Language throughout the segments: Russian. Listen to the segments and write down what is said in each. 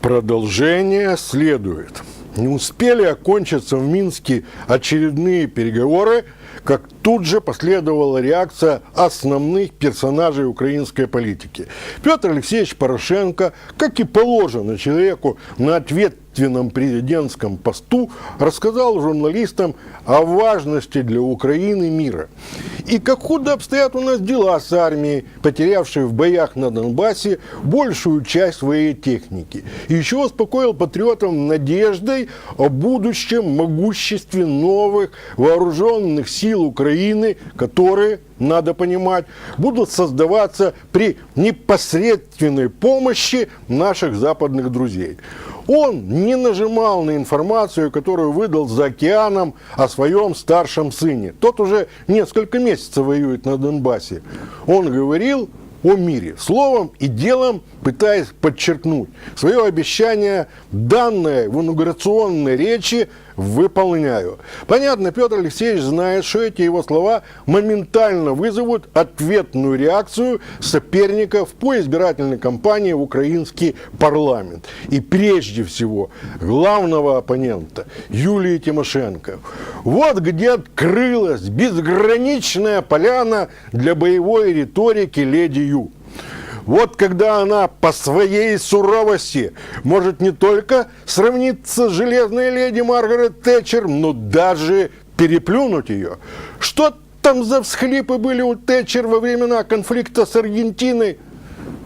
Продолжение следует. Не успели окончиться в Минске очередные переговоры, как тут же последовала реакция основных персонажей украинской политики. Петр Алексеевич Порошенко, как и положено человеку на ответственном президентском посту, рассказал журналистам о важности для Украины мира. И как худо обстоят у нас дела с армией, потерявшей в боях на Донбассе большую часть своей техники. И еще успокоил патриотов надеждой о будущем могуществе новых вооруженных сил Украины, которые, надо понимать, будут создаваться при непосредственной помощи наших западных друзей. Он не нажимал на информацию, которую выдал за океаном о своем старшем сыне. Тот уже несколько месяцев воюет на Донбассе. Он говорил о мире, словом и делом пытаясь подчеркнуть свое обещание, данное в инаугурационной речи, выполняю. Понятно, Петр Алексеевич знает, что эти его слова моментально вызовут ответную реакцию соперников по избирательной кампании в украинский парламент. И прежде всего главного оппонента Юлии Тимошенко. Вот где открылась безграничная поляна для боевой риторики леди Ю. Вот когда она по своей суровости может не только сравниться с железной леди Маргарет Тэтчер, но даже переплюнуть ее. Что там за всхлипы были у Тэтчер во времена конфликта с Аргентиной?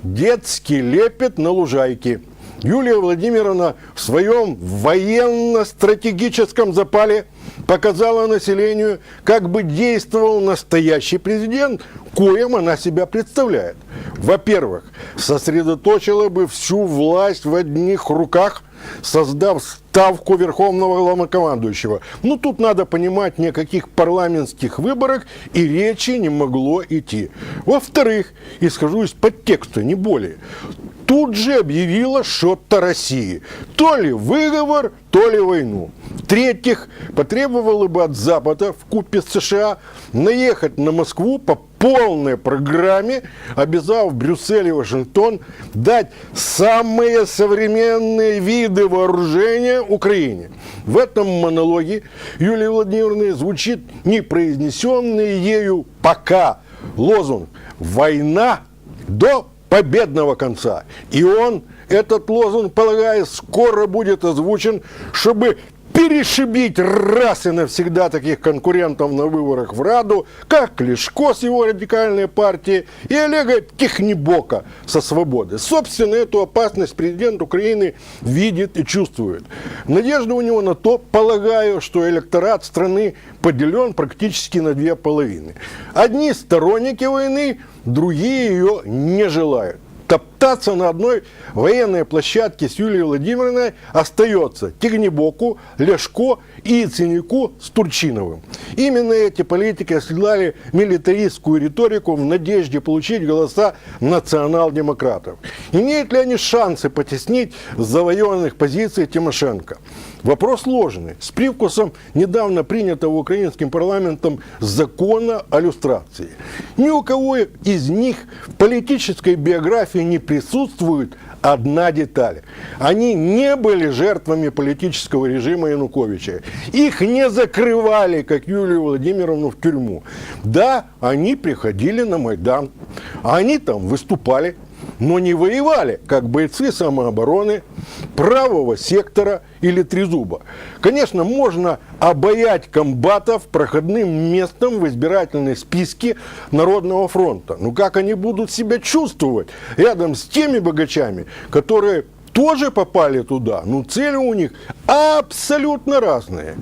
Детский лепет на лужайке. Юлия Владимировна в своем военно-стратегическом запале показала населению, как бы действовал настоящий президент, коим она себя представляет. Во-первых, сосредоточила бы всю власть в одних руках, создав ставку верховного главнокомандующего. Ну, тут надо понимать, ни о каких парламентских выборах и речи не могло идти. Во-вторых, исхожу из подтекста, не более, тут же объявила что-то России. То ли выговор, то ли войну. В-третьих, потребовала бы от Запада вкупе с США наехать на Москву по полной программе, обязав Брюссель и Вашингтон дать самые современные виды вооружения Украине. В этом монологе Юлии Владимировны звучит непроизнесенный ею пока лозунг «Война до победного конца». И он, этот лозунг, полагаю, скоро будет озвучен, чтобы перешибить раз и навсегда таких конкурентов на выборах в Раду, как Лешко с его радикальной партией и Олега Тихнебока со Свободы. Собственно, эту опасность президент Украины видит и чувствует. Надежда у него на то, полагаю, что электорат страны поделен практически на две половины. Одни сторонники войны, другие ее не желают. Топтаться на одной военной площадке с Юлией Владимировной остается Тихнебоку, Лешко и Яценюку с Турчиновым. Именно эти политики оседлали милитаристскую риторику в надежде получить голоса национал-демократов. Имеют ли они шансы потеснить с завоеванных позиций Тимошенко? Вопрос сложный, с привкусом недавно принятого украинским парламентом закона о люстрации. Ни у кого из них в политической биографии не присутствует одна деталь. Они не были жертвами политического режима Януковича. Их не закрывали, как Юлию Владимировну, в тюрьму. Да, они приходили на Майдан, они там выступали, но не воевали, как бойцы самообороны, правого сектора или трезуба. Конечно, можно обаять комбатов проходным местом в избирательной списке Народного фронта. Но как они будут себя чувствовать рядом с теми богачами, которые тоже попали туда? Ну, цели у них абсолютно разные.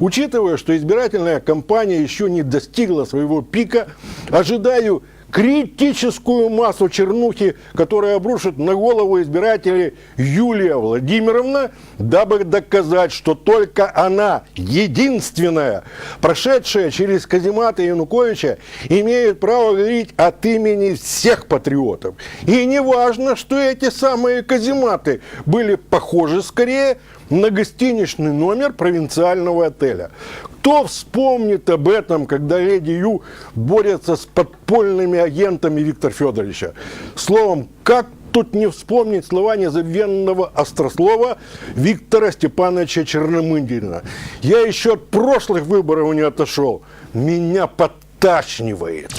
Учитывая, что избирательная кампания еще не достигла своего пика, ожидаю критическую массу чернухи, которая обрушит на голову избирателей Юлия Владимировна, дабы доказать, что только она, единственная, прошедшая через казематы Януковича, имеет право говорить от имени всех патриотов. И не важно, что эти самые казематы были похожи скорее на гостиничный номер провинциального отеля. Кто вспомнит об этом, когда леди Ю борется с подпольными агентами Виктора Федоровича? Словом, как тут не вспомнить слова незабвенного острослова Виктора Степановича Черномырдина. Я еще от прошлых выборов не отошел. Меня подташнивает.